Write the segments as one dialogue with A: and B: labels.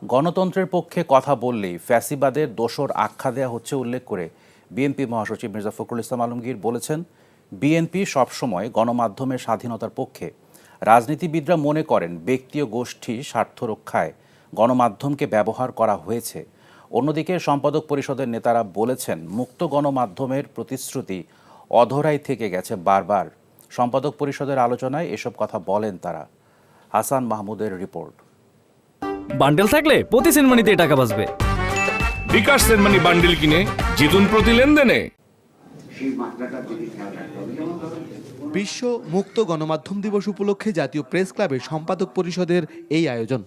A: গণতন্ত্রের পক্ষে কথা বললেই ফ্যাসিবাদের দোসর আখ্যা দেওয়া হচ্ছে উল্লেখ করে বিএনপি মহাসচিব মির্জা ফখরুল ইসলাম আলমগীর বলেছেন, বিএনপি সবসময় গণমাধ্যমের স্বাধীনতার পক্ষে। রাজনীতিবিদরা মনে করেন ব্যক্তি ও গোষ্ঠী স্বার্থ রক্ষায় গণমাধ্যমকে ব্যবহার করা হয়েছে। অন্যদিকে সম্পাদক পরিষদের নেতারা বলেছেন, মুক্ত গণমাধ্যমের প্রতিশ্রুতি অধরাই থেকে গেছে বারবার। সম্পাদক পরিষদের আলোচনায় এসব কথা বলেন তারা। হাসান মাহমুদের রিপোর্ট।
B: বান্ডেল থাকলে প্রতি সেনমানিতে টাকা বাঁচবে।
C: বিকাশ সেনমানি বান্ডেল কিনে জিতুন প্রতি লেনদেনে।
D: বিশ্ব মুক্ত গণমাধ্যম দিবস উপলক্ষে জাতীয় প্রেস ক্লাবের সম্পাদক পরিষদের এই আয়োজন।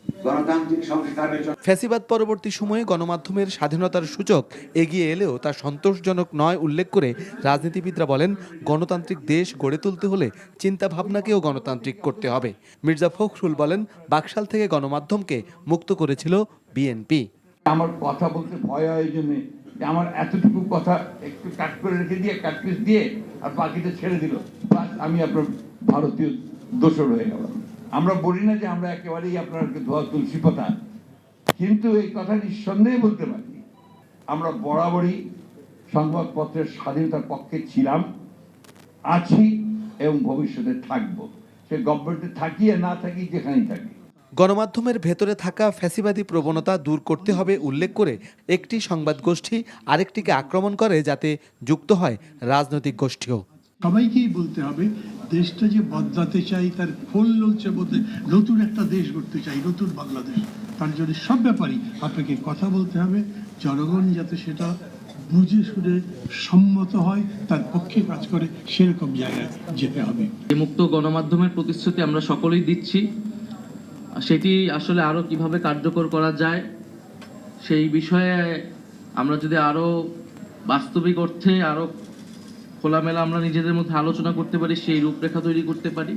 D: ফ্যাসিবাদ পরবর্তী সময়ে গণমাধ্যমের স্বাধীনতার সূচক এগিয়ে এলেও তা সন্তোষজনক নয় উল্লেখ করে রাজনীতিবিদরা বলেন, গণতান্ত্রিক দেশ গড়ে তুলতে হলে চিন্তা ভাবনাকেও গণতান্ত্রিক করতে হবে। মির্জা ফখরুল বলেন, বাকশাল থেকে গণমাধ্যমকে মুক্ত করেছিল বিএনপি।
E: আমার কথা বলতে ভয় হয় এই জন্যে যে আমার এতটুকু কথা একটু কাট করে রেখে দিয়ে কাটপিস দিয়ে আর বাকিটা ছেড়ে দিল, আমি আপনার ভারতীয় দোসর হয়ে গেলাম। আমরা বলি না যে আমরা একেবারেই আপনার ধোয়া তুলসী পাতা, কিন্তু এই কথা নিঃসন্দেহে বলতে পারি আমরা বরাবরই সংবাদপত্রের স্বাধীনতার পক্ষে ছিলাম, আছি এবং ভবিষ্যতে থাকবো। সে গভর্নমেন্টে থাকি আর না থাকি, যেখানেই থাকি।
D: গণমাধ্যমের ভেতরে থাকা ফ্যাসিবাদী প্রবণতা দূর করতে হবে উল্লেখ করে একটি সংবাদ গোষ্ঠী আরেকটিকে আক্রমণ করে, যাতে যুক্ত হয় রাজনৈতিক গোষ্ঠীও।
F: সবাইকেই বলতে হবে, দেশটা যে বদলাতে চাই, তার ফুল ললছে বলতে নতুন একটা দেশ গড়তে চাই, নতুন বাংলাদেশ। তার জন্য সব ব্যাপারই আপনাকে কথা বলতে হবে, জনগণ যাতে সেটা বুঝে শুনে সম্মত হয়, তার পক্ষে কাজ করে, সেরকম জায়গায় যেতে হবে।
G: মুক্ত গণমাধ্যমের প্রতিশ্রুতি আমরা সকলেই দিচ্ছি, সেটি আসলে আরো কিভাবে কার্যকর করা যায় সেই বিষয়ে আমরা যদি আরো বাস্তবিক অর্থে আরো খোলামেলা আমরা নিজেদের মধ্যে আলোচনা করতে পারি, সেই রূপরেখা তৈরি করতে পারি,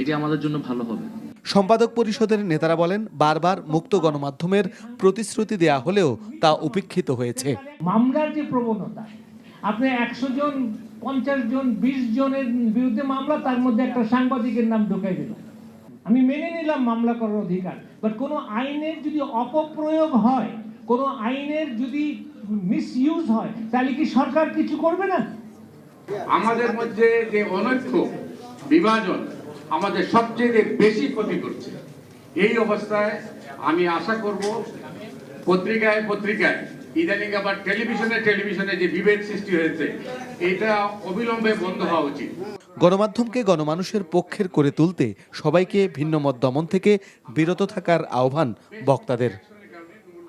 G: এটি আমাদের জন্য ভালো হবে।
D: সম্পাদক পরিষদের নেতারা বলেন, বারবার মুক্ত গণমাধ্যমের প্রতিশ্রুতি দেয়া হলেও তা উপেক্ষিত হয়েছে।
H: মামলার যে প্রবণতা, আপনি 100 জন 50 জন 20 জনের বিরুদ্ধে মামলা, তার মধ্যে একটা সাংবাদিকের নাম ঢোকাই দিল। আমি মেনে নিলাম মামলা করার অধিকার, বাট কোনো আইনের যদি অপপ্রয়োগ হয়, কোনো আইনের যদি মিসইউজ হয়, তাহলে কি সরকার কিছু করবে না?
E: আমাদের মধ্যে যে অনৈক্য বিভাজন আমাদের সবচেয়ে বেশি ক্ষতি করছে। এই অবস্থায় আমি আশা করব পত্রিকায় ইদানিং আবার টেলিভিশনে যে বিভেদ সৃষ্টি হয়েছে, এটা অবিলম্বে বন্ধ হওয়া উচিত।
D: গণমাধ্যমকে গণমানুষের পক্ষের করে তুলতে সবাইকে ভিন্নমত দমন থেকে বিরত থাকার আহ্বান বক্তাদের।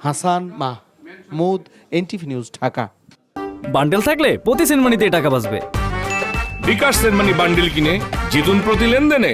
D: Hasan Mahmud, NTV news, Dhaka.
B: Bundle থাকলে প্রতি সেনমানিতে টাকা বাঁচবে।
C: বিকাশ সেনমানি বান্ডেল কিনে জিতুন প্রতি লেনদেনে।